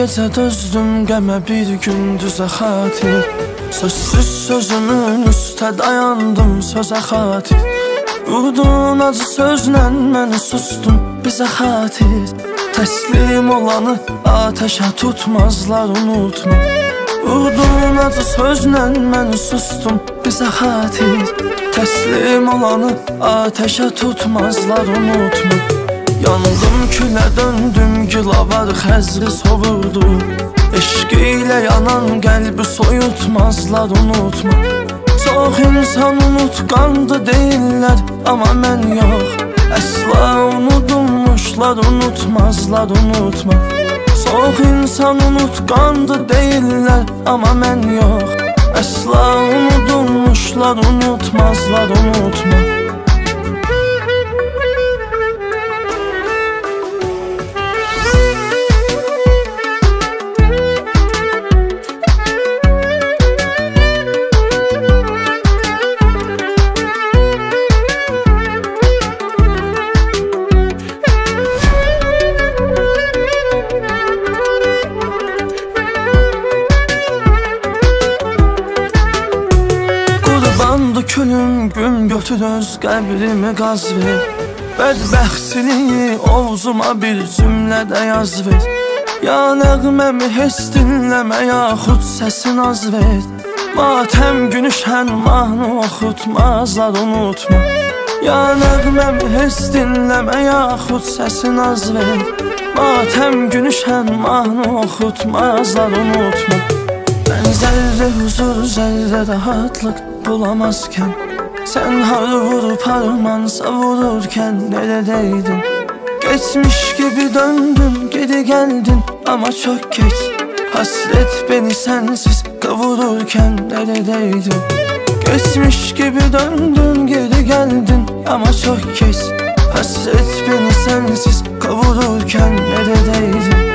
gecə dözdüm qəmə, bir gündüzə xatir. Sözsüz sözümün üstə dayandım sözə xatir. Vurdun acı sözlə məni sustun bizə xatir. Təslim olanı ateşə tutmazlar unutma. Vurdun acı sözlə məni sustun bizə xatir. Təslim olanı ateşə tutmazlar unutma. Yandım külə döndüm gilavar xəzri sovurdu. Eşq ilə yanan qəlbi soyutmazlar unutma. Çox insan unutqandı deyirlər, amma mən yox. Əsla unudulmuşlar unutmazlar unutma. Çox insan unutqandı deyirlər, amma mən yox. Əsla unudulmuşlar unutmazlar unutma. Külüm gün götür öz qəbrimi qaz ver. Bədbəxtliyi ovzuma bir cümlədə yaz ver. Ya nəğməmi heç dinləmə, yaxud səsin az ver. Matəm günü şən mahnı oxutmazlar unutma. Ya nəğməmi heç dinləmə, yaxud səsin az ver. Matəm günü şən mahnı oxutmazlar unutma. Mən zərrə huzur, zərrə rahatlıq bulamazkən, sən har vurup harmansa vururkən neredeydin? Geçmiş gibi döndün, geri geldin ama çok geç. Hasret beni sensiz kavururken neredeydin? Geçmiş gibi döndün, geri geldin ama çok geç. Hasret beni sensiz kavururken neredeydin?